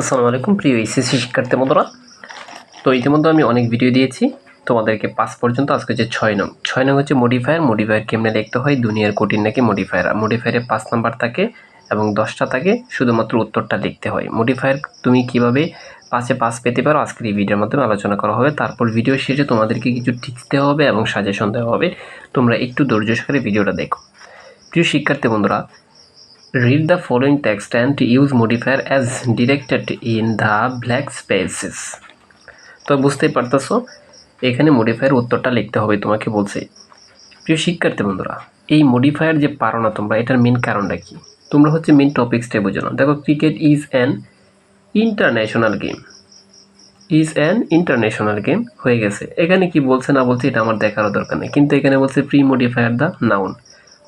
আসসালামু আলাইকুম প্রিয় এইচএসসি শিক্ষার্থী বন্ধুরা। তো ইতিমধ্যে আমি অনেক ভিডিও দিয়েছি তোমাদেরকে 5 পর্যন্ত। আজকে হচ্ছে 6 নং হচ্ছে মডিফায়ার কেমনে লিখতে হয়। দুনিয়ার কঠিন নাকি মডিফায়ারে 5 নাম্বার থাকে এবং 10টা থাকে, শুধুমাত্র উত্তরটা লিখতে হয়। মডিফায়ার তুমি কিভাবে 5-এ 5 পেতে পারো আজকের এই ভিডিওর মাধ্যমে আলোচনা করা হবে। তারপর ভিডিও শেষে তোমাদেরকে কিছু টিপস দেওয়া হবে এবং সাজেশন দেওয়া হবে। তোমরা একটু ধৈর্য সহকারে ভিডিওটা দেখো। প্রিয় শিক্ষার্থী বন্ধুরা, read the following text and use modifier as directed in the black spaces. তো বুঝতেই পারতেছো এখানে মডিফায়ার উত্তরটা লিখতে হবে তোমাকে বলছে। প্রিয় শিক্ষার্থী বন্ধুরা, এই মডিফায়ার যে পারো না তোমরা, এটার মেন কারণটা কি? তোমরা হচ্ছে মেন টপিক্সটাই বোঝো না। দেখো, cricket is an international game হয়ে গেছে। এখানে কি বলছে না বলছে এটা আমার দেখারও দরকার নেই, কিন্তু এখানে বলছে প্রি মডিফায়ার দ্য নাউন,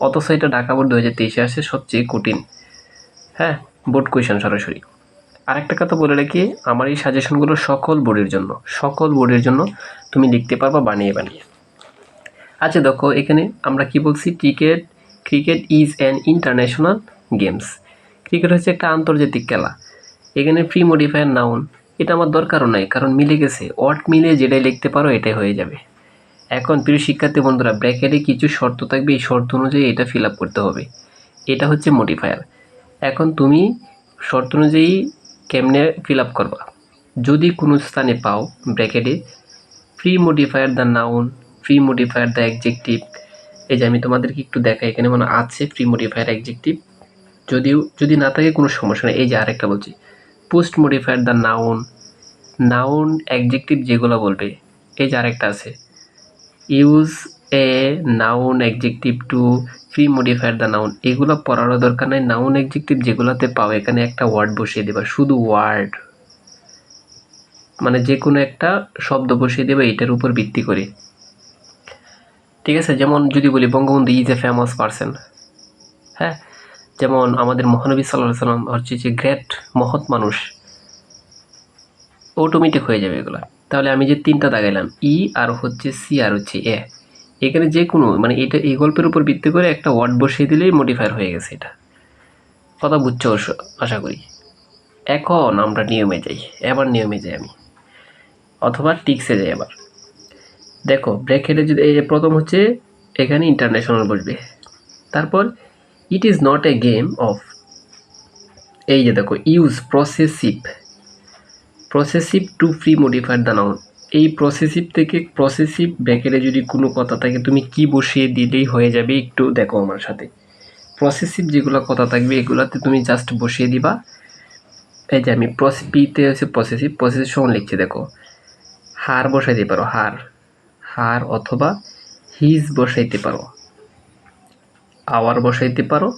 অথচ এটা ঢাকা বোর্ড 2023-এ আসে সবচেয়ে কঠিন। হ্যাঁ, বোর্ড কোয়েশন সরাসরি। আরেকটা কথা বলে রাখি, আমার এই সাজেশনগুলো সকল বোর্ডের জন্য তুমি লিখতে পারবা বানিয়ে। আচ্ছা দেখো, এখানে আমরা কি বলছি, cricket is an international games. Cricket হচ্ছে একটা আন্তর্জাতিক খেলা। এখানে প্রি মডিফায়ার নাউন, এটা আমার দরকারও নাই, কারণ মিলে গেছে। ওয়ার্ড মিলে যেটাই লিখতে পারো এটাই হয়ে যাবে। এখন প্রিয় শিক্ষার্থী বন্ধুরা, ব্র্যাকেটে কিছু শর্ত থাকবে, এই শর্ত অনুযায়ী এটা ফিল আপ করতে হবে। এটা হচ্ছে মডিফায়ার। এখন তুমি শর্ত অনুযায়ী কেমনে ফিল আপ করবা? যদি কোনো স্থানে পাও ব্র্যাকেটে pre modifier the noun, pre modifier the adjective, এই যে আমি তোমাদেরকে একটু দেখাই, এখানে মনে আছে প্রি মডিফায়ার অ্যাডজেক্টিভ। যদি না থাকে কোনো সমস্যা নেই। এই যে আরেকটা বলছি, post modifier the noun adjective যেগুলো বলবে। এই যে আরেকটা আছে, use a noun adjective two pre modifier the noun. এগুলো পড়ারও দরকার নাই। নাউন অ্যাডজেক্টিভ যেগুলোতে পাও এখানে একটা ওয়ার্ড বসিয়ে দেবা, শুধু ওয়ার্ড, মানে যে কোনো একটা শব্দ বসিয়ে দেবে এটার উপর ভিত্তি করে। ঠিক আছে, যেমন যদি বলি Bangabandhu is a famous person, হ্যাঁ, যেমন আমাদের মহানবী সাল্লাল্লাহু আলাইহি সাল্লাম হচ্ছে যে গ্রেট, মহৎ মানুষ, অটোমেটিক হয়ে যাবে এগুলো। তাহলে আমি যে 3টা দাগাইলাম, ই আর হচ্ছে সি আর হচ্ছে এ, এখানে যে কোনো মানে এটা এই গল্পের উপর ভিত্তি করে একটা ওয়ার্ড বসিয়ে দিলেই মডিফায়ার হয়ে গেছে। এটা কথা বুঝছো আশা করি। এখন আমরা নিয়মে যাই, নিয়মে যাই আমি, অথবা টিক্সে যাই এবার। দেখো, ব্র্যাকেটে যদি এই যে প্রথম হচ্ছে এখানে ইন্টারন্যাশনাল বসবে, তারপর it is not a game of, এই যে দেখো use possessive to pre modifier the noun. এই প্রসেসিভ ব্র্যাকেটে যদি কোনো কথা থাকে তুমি কি বসিয়ে দিলেই হয়ে যাবে। একটু দেখো আমার সাথে, প্রসেসিভ যেগুলো কথা থাকবে এগুলাতে তুমি জাস্ট বসিয়ে দিবা। এই যে আমি পিতে হচ্ছে প্রসেসিভ সমান লিখছি, দেখো হার বসাইতে পারো, হার অথবা হিজ বসাইতে পারো, আওয়ার বসাইতে পারো,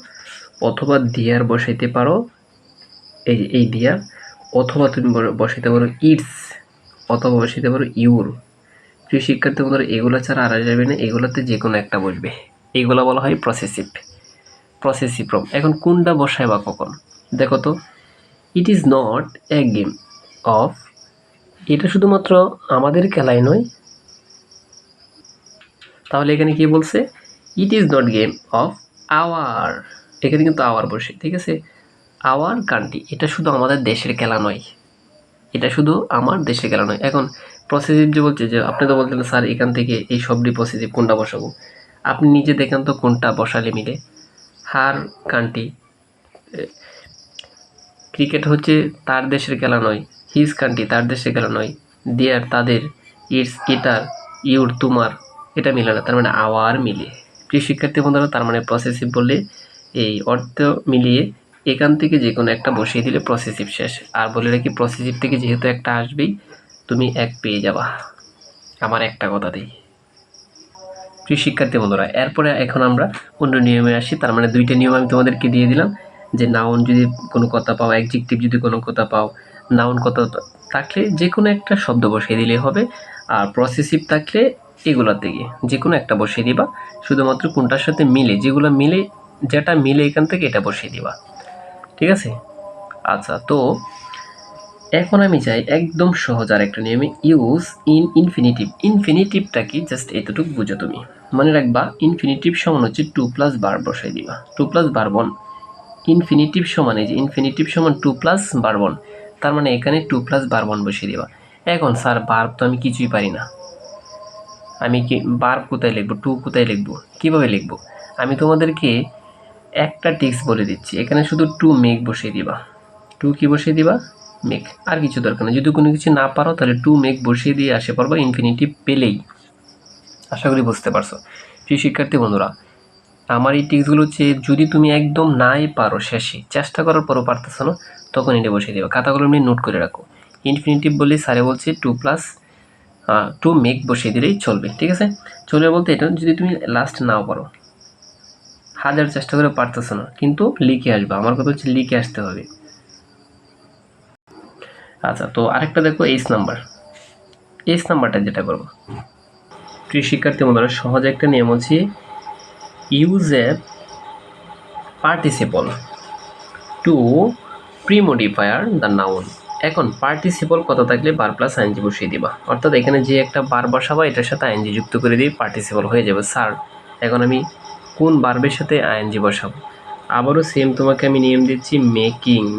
অথবা দিয়ার বসাইতে পারো, এই দিয়ার, অথবা তুমি বসাইতে পারো ইটস, অথবা বসাইতে পারো ইউর। প্রিয় শিক্ষার্থী বন্ধুরা, এগুলো ছাড়া আর যাবে না, এগুলোতে যে কোনো একটা বসবে। এইগুলো বলা হয় প্রসেসিভ ফর্ম। এখন কোনটা বসায় বা কখন? দেখো তো, ইট is not a game of, এটা শুধুমাত্র আমাদের খেলায় নয়। তাহলে এখানে কি বলছে, ইট is not game of our, এখানে কিন্তু আওয়ার বসে, ঠিক আছে, আওয়ার কান্ট্রি, এটা শুধু আমাদের দেশের খেলা নয়, এটা শুধু আমার দেশের খেলা নয়। এখন প্রসেসিভ যে বলছে, যে আপনি তো বলতেন স্যার এখান থেকে এই সবটি প্রসেসিভ, কোনটা বসাবো? আপনি নিজে দেখেন তো কোনটা বসালে মিলে। হার কান্ট্রি, ক্রিকেট হচ্ছে তার দেশের খেলা নয়, হিজ কান্ট্রি তার দেশের খেলা নয়, দেয়ার তাদের, ইটস এটার, ইউর তোমার, এটা মিলে না, তার মানে আওয়ার মিলে। প্রিয় শিক্ষার্থী বন্ধুরা, তার মানে প্রসেসিভ বললে এই অর্থ মিলিয়ে এখান থেকে যে কোনো একটা বসিয়ে দিলে প্রসেসিভ শেষ। আর বলে রাখি, প্রসেসিভ থেকে যেহেতু একটা আসবেই, তুমি 1 পেয়ে যাবা, আমার একটা কথাতেই। প্রিয় শিক্ষার্থী বন্ধুরা, এরপরে এখন আমরা অন্য নিয়মে আসি। তার মানে 2টা নিয়ম আমি তোমাদেরকে দিয়ে দিলাম, যে নাউন যদি কোনো কথা পাও, অ্যাডজেক্টিভ যদি কোনো কথা পাও, নাউন কথা থাকলে যে কোনো একটা শব্দ বসিয়ে দিলেই হবে। আর প্রসেসিভ থাকলে এগুলোর থেকে যে কোনো একটা বসিয়ে দিবা, শুধুমাত্র কোনটার সাথে মিলে, যেটা মিলে এখান থেকে এটা বসিয়ে দিবা, ঠিক আছে? আচ্ছা, তো এখন আমি চাই একদম সহজ আর একটা নিয়মে, ইউজ ইনফিনিটিভটা কি জাস্ট এতটুকু বুঝো তুমি। মনে রাখবা, ইনফিনিটিভ সমান হচ্ছে 2+ ভার্ব বসাই দিবা, 2+ ভার্ব অন। ইনফিনিটিভ সমান, এই যে ইনফিনিটিভ সমান 2+ ভার্ব অন। তার মানে এখানে 2 প্লাস বার 1 বসিয়ে দিবা। এখন স্যার বার্ব তো আমি কিছুই পারি না, আমি কি বার্ব কোথায় লিখবো, টু কোথায় লিখবো, কিভাবে লিখবো? আমি তোমাদেরকে একটা টিক্স বলে দিচ্ছি, এখানে শুধু টু মেক বসিয়ে দিবা। টু কি বসিয়ে দিবা? মেক, আর কিছু দরকার নেই। যদি কোনো কিছু না পারো তাহলে টু মেক বসিয়ে দিয়ে আসে পারবা ইনফিনিটিভ পেলেই। আশা করি বুঝতে পারছো। প্রিয় শিক্ষার্থী বন্ধুরা, আমার এই টিক্সগুলো হচ্ছে যদি তুমি একদম নাই পারো, শেষে চেষ্টা করার পরও পারতেছো না, তখন এটা বসিয়ে দেবে। খাতাগুলো এমনি নোট করে রাখো। ইনফিনিটিভ বললে স্যারে বলছে 2 প্লাস 2 মেক বসিয়ে দিলেই চলবে, ঠিক আছে? চলবে বলতে এটা যদি তুমি লাস্ট নাও পারো, হাজার চেষ্টা করে পারতেছো না, কিন্তু লিখে আসবে। আমার কথা হচ্ছে লিখে আসতে হবে। আচ্ছা, তো আরেকটা দেখো, এইচ নাম্বারটা যেটা করবো, প্রিয় শিক্ষার্থী বন্ধুরা, সহজ একটা নিয়ম হচ্ছে use a participle to premodifier the noun. এখন পার্টিসিপল কত থাকলে বার প্লাস আইএনজি বসিয়ে দিবা, অর্থাৎ এখানে যে একটা বার বসাবা এটার সাথে আইএনজি যুক্ত করে দিয়ে পার্টিসিপল হয়ে যাবে। স্যার এখন আমি কোন বার্বের সাথে আইএনজি বসাবো? আবারও সেম তোমাকে আমি নিয়ম দিচ্ছি,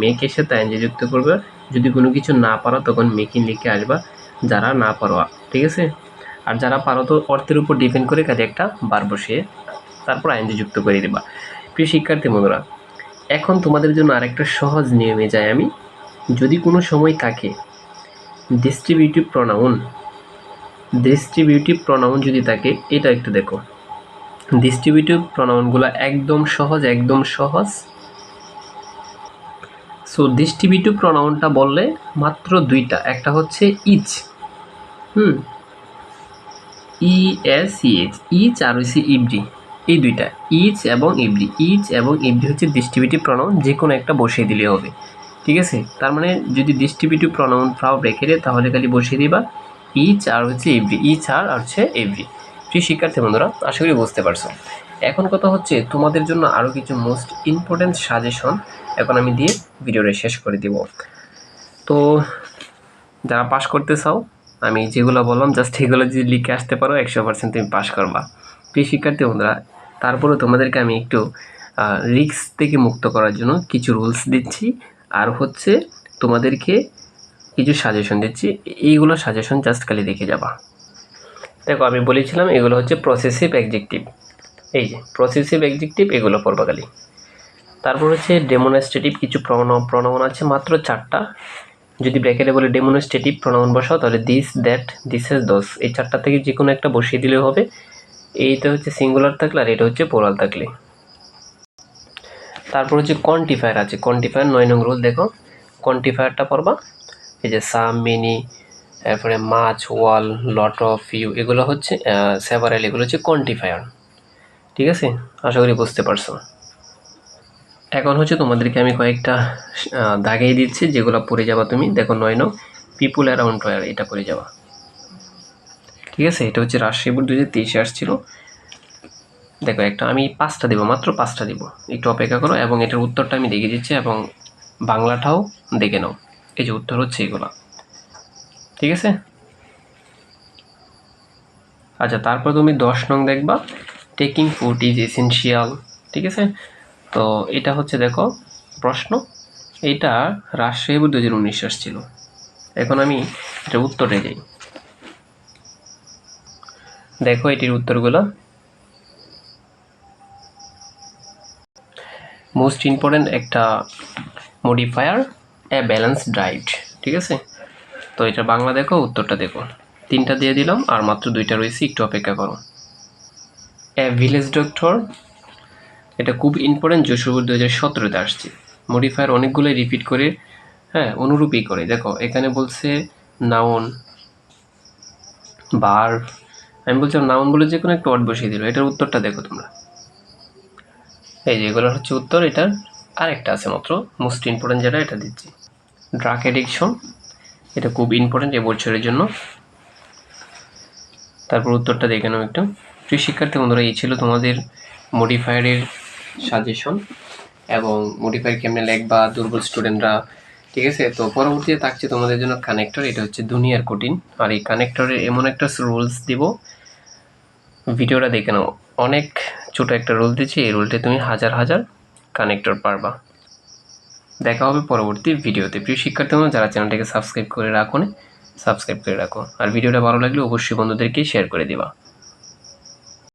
মেকের সাথে আইএনজি যুক্ত করবে। যদি কোনো কিছু না পারো তখন মেকিং লিখে আসবা, যারা না পারো, ঠিক আছে? আর যারা পারো তো অর্থের উপর ডিপেন্ড করে কাজে একটা বার বসিয়ে তারপর আইএনজি যুক্ত করে দেবা। প্রিয় শিক্ষার্থী বন্ধুরা, এখন তোমাদের জন্য আরেকটা সহজ নিয়মে যাই আমি। যদি কোনো সময় থাকে ডিস্ট্রিবিউটিভ প্রনাউন যদি থাকে, এটা একটু দেখো। ডিস্ট্রিবিউটিভ প্রনাউনগুলো একদম সহজ। সো ডিস্ট্রিবিউটিভ প্রনাউনটা বললে মাত্র দুইটা, একটা হচ্ছে ইচ, ESEH, ইচ আর হচ্ছে ইব্রি, এই দুইটা, ইচ এবং ইব্রি হচ্ছে ডিস্ট্রিবিউটিভ প্রনাউন, যে কোনো একটা বসিয়ে দিলে হবে, ঠিক আছে? তার মানে যদি ডিস্ট্রিবিউটিভ প্রনাউন পাও ব্র্যাকেটে, তাহলে খালি বসিয়ে দিবা ইচ আর হচ্ছে ইব্রি। প্রিয় শিক্ষার্থী বন্ধুরা, আশা করি বুঝতে পারছো। এখন কথা হচ্ছে তোমাদের জন্য আরও কিছু মোস্ট ইম্পর্টেন্ট সাজেশন এখন আমি দিয়ে ভিডিওটা শেষ করে দিব। তো যারা পাস করতে চাও, আমি যেগুলো বললাম জাস্ট এগুলো যদি লিখে আসতে পারো 100% তুমি পাস করবা। প্রিয় শিক্ষার্থী বন্ধুরা, তারপরে তোমাদেরকে আমি একটু রিস্ক থেকে মুক্ত করার জন্য কিছু রুলস দিচ্ছি, আর হচ্ছে তোমাদেরকে কিছু সাজেশন দিচ্ছি। এইগুলো সাজেশন জাস্ট খালি দেখে যাবা। দেখো, আমি বলেছিলাম এগুলো হচ্ছে প্রসেসিভ অ্যাডজেক্টিভ, এই যে প্রসেসিভ অ্যাডজেক্টিভ, এগুলো পড়বা খালি। তারপর হচ্ছে ডেমনস্ট্রেটিভ কিছু প্রনাউন আছে মাত্র 4টা। যদি ব্র্যাকেটে বলে ডেমনস্ট্রেটিভ প্রনাউন বসাও, তাহলে দিস, দ্যাট, দিসেস, দোস, এই 4টা থেকে যে কোনো একটা বসিয়ে দিলে হবে। এইটা হচ্ছে সিঙ্গুলার থাকলে আর এটা হচ্ছে প্লুরাল থাকলে। তারপর হচ্ছে কোয়ান্টিফায়ার আছে, কোয়ান্টিফায়ার 9 নং রুল দেখো, কোয়ান্টিফায়ারটা পড়বা। এই যে সাম, মেনি, তারপরে মাছ, ওয়াল, লট অফ, ফিউ, এগুলো হচ্ছে সেভারাল, এগুলো হচ্ছে কোয়ান্টিফায়ার, ঠিক আছে? আশা করি বুঝতে পারছো। এখন হচ্ছে তোমাদেরকে আমি কয়েকটা দাগিয়ে দিচ্ছি, যেগুলো পড়ে যাবা তুমি। দেখো 9 নং পিপুল অ্যারাউন্ড ওয়্যার, এটা পড়ে যাবা, ঠিক আছে? এটা হচ্ছে রাজশাহী বোর্ড 2023 আসছিল। দেখো একটা আমি 5টা দিব, মাত্র 5টা দিব, একটু অপেক্ষা করো। এবং এটার উত্তরটা আমি দেখে দিচ্ছি এবং বাংলাটাও দেখে নাও। এই যে উত্তর হচ্ছে এগুলো, ঠিক আছে? আচ্ছা, তারপর তুমি 10 নং দেখবা, টেকিং ফুড ইজ এসেনশিয়াল, ঠিক আছে? তো এটা হচ্ছে দেখো প্রশ্ন, এটা রাজশাহী বোর্ড 2019 আসছিল। এখন আমি এটার উত্তরে যাই, দেখো এটির উত্তরগুলো। মোস্ট ইম্পর্টেন্ট একটা মডিফায়ার, এ ব্যালেন্সড ডায়েট, ঠিক আছে? তো এটা বাংলা দেখো, উত্তরটা দেখো। 3টা দিয়ে দিলাম আর মাত্র 2টা রয়েছে, একটু অপেক্ষা করো। এ ভিলেজ ডক্টর, এটা খুব ইম্পর্টেন্ট, যশোর 2017-তে আসছে। মডিফায়ার অনেকগুলোই রিপিট করে, হ্যাঁ, অনুরূপই করে। দেখো এখানে বলছে নাউন, ভার্ব, আমি বলছিলাম নাউন বলে যে কোনো একটা ওয়ার্ড বসিয়ে দিল। এটার উত্তরটা দেখো তোমরা, এই যে এগুলো হচ্ছে উত্তর। এটার আরেকটা আছে মাত্র মোস্ট ইম্পর্টেন্ট, যেটা এটা দিচ্ছি, ড্রাগ অ্যাডিকশন, এটা খুব ইম্পর্টেন্ট এবছরের জন্য। তারপর উত্তরটা দেখে নাও একটু। প্রিয় শিক্ষার্থী বন্ধুরা, এই ছিল তোমাদের মডিফায়ারের সাজেশন এবং মডিফায়ার কেমনে লিখবা দুর্বল স্টুডেন্টরা, ঠিক আছে? তো পরবর্তীতে থাকছে তোমাদের জন্য কানেক্টর, এটা হচ্ছে দুনিয়ার কঠিন। আর এই কানেক্টরের এমন একটা রুলস দিব, ভিডিওটা দেখে নাও। অনেক ছোট একটা রুল দিচ্ছি, এই রুলটা তুমি হাজার কানেক্টর পারবা। দেখা হবে পরবর্তী ভিডিওতে। প্রিয় শিক্ষার্থীরা, যারা চ্যানেলটাকে সাবস্ক্রাইব করে রাখো, আর ভিডিওটা ভালো লাগলে অবশ্যই বন্ধুদেরকে শেয়ার করে দিবা।